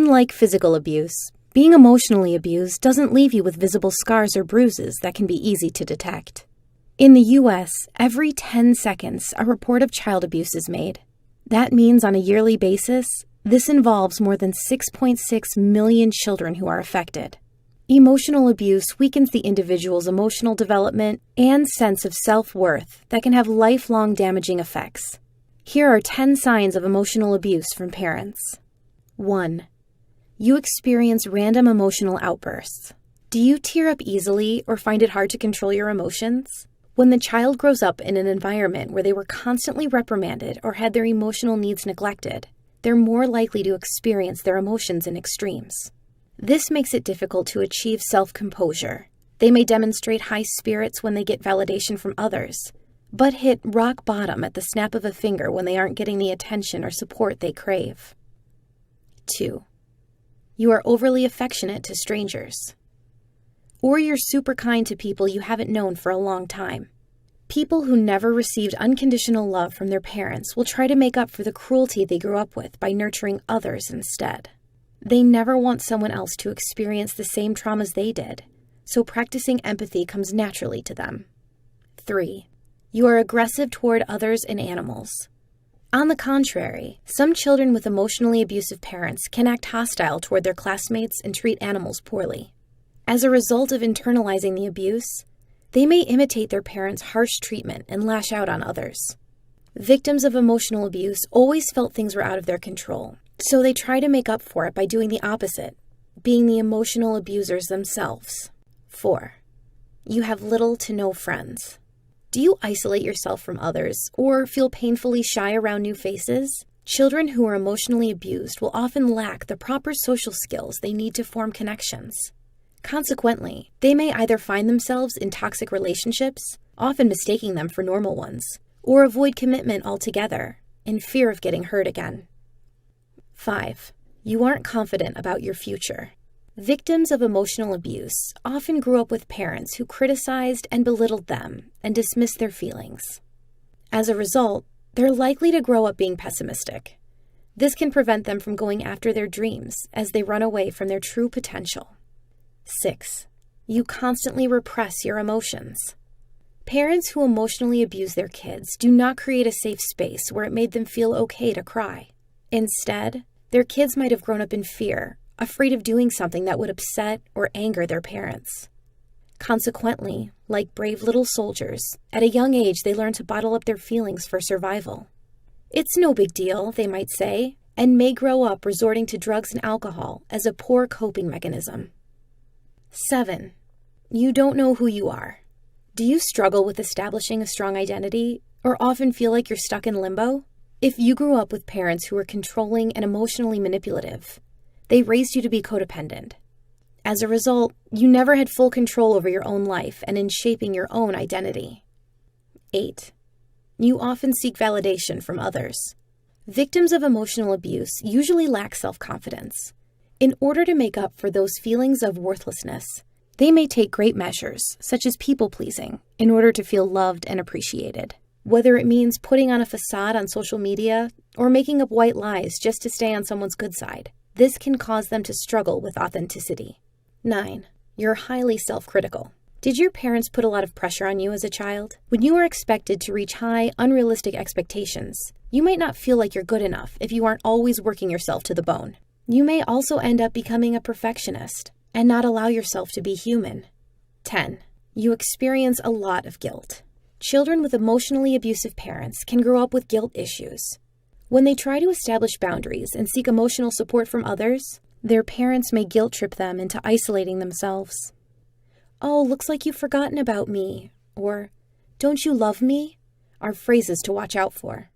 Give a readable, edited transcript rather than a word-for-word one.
Unlike physical abuse, being emotionally abused doesn't leave you with visible scars or bruises that can be easy to detect. In the U.S., every 10 seconds, a report of child abuse is made. That means on a yearly basis, this involves more than 6.6 million children who are affected. Emotional abuse weakens the individual's emotional development and sense of self-worth that can have lifelong damaging effects. Here are 10 signs of emotional abuse from parents. 1. You experience random emotional outbursts. Do you tear up easily or find it hard to control your emotions? When the child grows up in an environment where they were constantly reprimanded or had their emotional needs neglected, they're more likely to experience their emotions in extremes. This makes it difficult to achieve self-composure. They may demonstrate high spirits when they get validation from others, but hit rock bottom at the snap of a finger when they aren't getting the attention or support they crave. 2. You are overly affectionate to strangers. Or you're super kind to people you haven't known for a long time. People who never received unconditional love from their parents will try to make up for the cruelty they grew up with by nurturing others instead. They never want someone else to experience the same traumas they did, so practicing empathy comes naturally to them. 3. You are aggressive toward others and animals. On the contrary, some children with emotionally abusive parents can act hostile toward their classmates and treat animals poorly. As a result of internalizing the abuse, they may imitate their parents' harsh treatment and lash out on others. Victims of emotional abuse always felt things were out of their control, so they try to make up for it by doing the opposite, being the emotional abusers themselves. 4. You have little to no friends. Do you isolate yourself from others or feel painfully shy around new faces? Children who are emotionally abused will often lack the proper social skills they need to form connections. Consequently, they may either find themselves in toxic relationships, often mistaking them for normal ones, or avoid commitment altogether in fear of getting hurt again. 5. You aren't confident about your future. Victims of emotional abuse often grew up with parents who criticized and belittled them and dismissed their feelings. As a result, they're likely to grow up being pessimistic. This can prevent them from going after their dreams as they run away from their true potential. 6. You constantly repress your emotions. Parents who emotionally abuse their kids do not create a safe space where it made them feel okay to cry. Instead, their kids might have grown up in fear, afraid of doing something that would upset or anger their parents. Consequently, like brave little soldiers, at a young age they learn to bottle up their feelings for survival. It's no big deal, they might say, and may grow up resorting to drugs and alcohol as a poor coping mechanism. 7. You don't know who you are. Do you struggle with establishing a strong identity or often feel like you're stuck in limbo? If you grew up with parents who were controlling and emotionally manipulative, they raised you to be codependent. As a result, you never had full control over your own life and in shaping your own identity. 8. You often seek validation from others. Victims of emotional abuse usually lack self-confidence. In order to make up for those feelings of worthlessness, they may take great measures, such as people-pleasing, in order to feel loved and appreciated. Whether it means putting on a facade on social media or making up white lies just to stay on someone's good side, this can cause them to struggle with authenticity. 9. You're highly self-critical. Did your parents put a lot of pressure on you as a child? When you are expected to reach high, unrealistic expectations, you might not feel like you're good enough if you aren't always working yourself to the bone. You may also end up becoming a perfectionist and not allow yourself to be human. 10. You experience a lot of guilt. Children with emotionally abusive parents can grow up with guilt issues. When they try to establish boundaries and seek emotional support from others, their parents may guilt trip them into isolating themselves. "Oh, looks like you've forgotten about me," or "Don't you love me?" are phrases to watch out for.